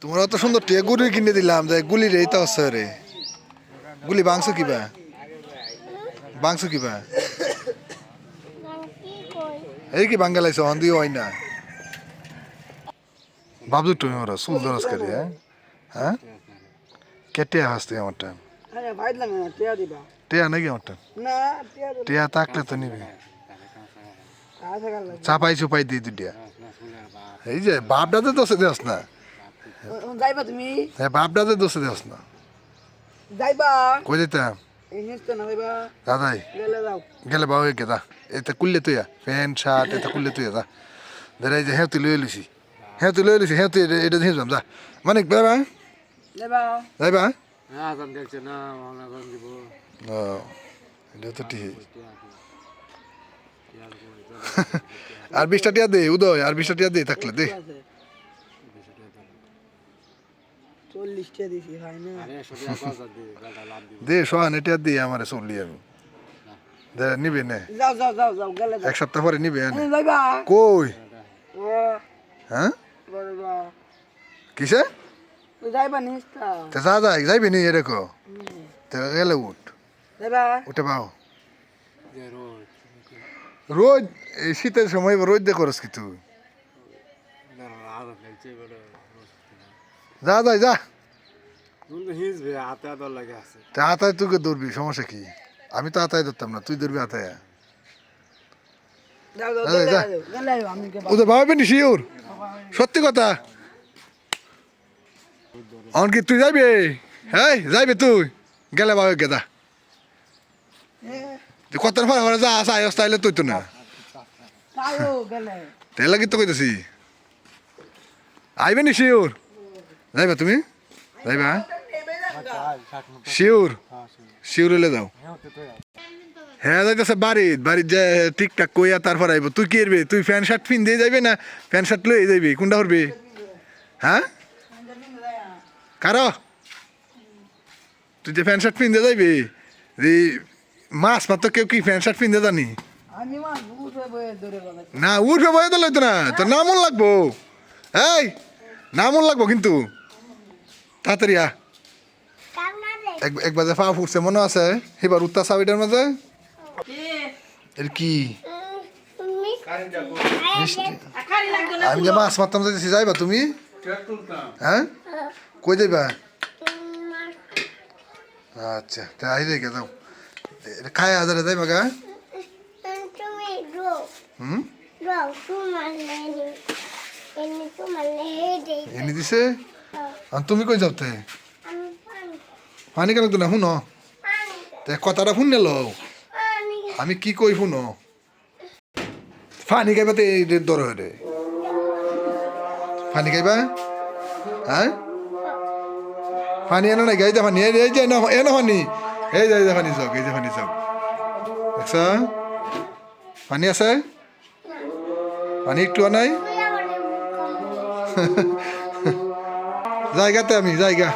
তোমার অত সুন্দর টিয়া গুলি কিনে দিলাম যে গুলি রে তো আছে রে গুলি বাংছো কিবা বাংছো কিবা এই কি বাঙ্গালাইছো হন্দি হয় না বাবু তুমি ওরা সুল দরস করে হ্যাঁ হ্যাঁ কেটে হাসতে আমারটা আরে ভাই লাগে না টিয়া দিবা টিয়া নাকি আমারটা না টিয়া টিয়া থাকলে তো নিবি কাছে গেল চাপাই চুপাই দিই দুটিয়া এই যে বাপটাতে দোষে দেওস না যাইবা তুমি হ্যাঁ বাপটাতে দোষে দেওস না যাইবা কই যেতাম এই নিস্তে না যাইবা দাদাই গেলে যাও গেলে বাবু গেদা এটা কুললে তুই প্যান্ট শার্ট এটা কুললে তুই যা দাঁড়াই যে হ্যাঁ তুই লয়ে লিছি হ্যাঁ তুই লয়ে লিছি হ্যাঁ তুই এটা দিয়ে যাম যা মানে যাইবা যাইবা যাইবা হ্যাঁ আজান দেখছে না মামলা করে দিব ও এটা তো ঠিক আর 20টা টিয়া দে উদয় আর 20টা টিয়া দে থাকলে দে 40 টিয়া দিছি ভাই না আরে 100 টাকা বাজার দিয়ে গাড়া লাভ দিব দে সোহান এটা দে আমারে চললি আমি দে নিবে নে যাও যাও যাও যাও গেলে যাও এক সপ্তাহ পরে নিবে যাইবা কই ও হ্যাঁ যাইবা কিসে যাইবা নিস্তা তে যা যা যাইবি নি এরকম তে গেলে উঠ যাইবা উঠে পাও যে রোজ রোজ এই শীতের সময় রোজ দে করস কি তুই না আজান দেখছে বড় যা যা যা কিন্তু হিজবে হাতে আদর লাগে আছে তে আতায় তুই দৌড়বি সমস্যা কি আমি তো আতায় ধরতাম না তুই দৌড়বি আতায় যাও যাও যা, যা। গেলে আমি কে ওদের ভাববে নি শিওর সত্যি কথা অন কি তুই যাইবি হ্যাঁ যাইবি তুই গেলে বাবা গেদা কত পরে যা আসা আয়স তাইলে তুই তো না তাও গেলে তাই লাগি তো কইতেছি আইবে নি শিওর যাইবা তুমি যাইবা শিওর শিওর হলে যাও হ্যাঁ যাইতেছে বাড়ির যে ঠিকঠাক কইয়া তারপর আইব তুই কি করবি তুই প্যান্ট শার্ট পিন দিয়ে যাইবে না প্যান্ট শার্ট লয়ে যাইবি কোনটা করবি হ্যাঁ কারো তুই যে প্যান্ট শার্ট পিন দিয়ে যাইবি এই মাছ মাত্র কেউ কি প্যান্ট শার্ট পিন দিয়ে জানি আমি মা বুঝে বয়ে ধরে গেল না উঠবে বয়ে তো লইতো না তোর নামন লাগবো এই নামন লাগবো কিন্তু তাড়াতাড়ি আ এক বাজে পা ফুটছে মনে আছে এবার উত্তার চাবিটার মাঝে এর কি মিষ্টি। আমি যে মাছ মারতাম যাইতেছি যাইবা তুমি হ্যাঁ কই যাইবা আচ্ছা তা আই যাই যাও খায় হাজারে যাইবা গা হুম এনে দিছে আর তুমি কই যাওতে পানি কেন তো না শুনো তে কথাটা শুনে ল আমি কি কই শুনো পানি খাইবা তে দর রে পানি খাইবা হ্যাঁ পানি এনে নাই গাইতে পানি এই যে না এনে পানি এই যে পানি যাও এই যে পানি যাও দেখছ পানি আছে পানি একটু নাই জায়গাতে আমি জায়গা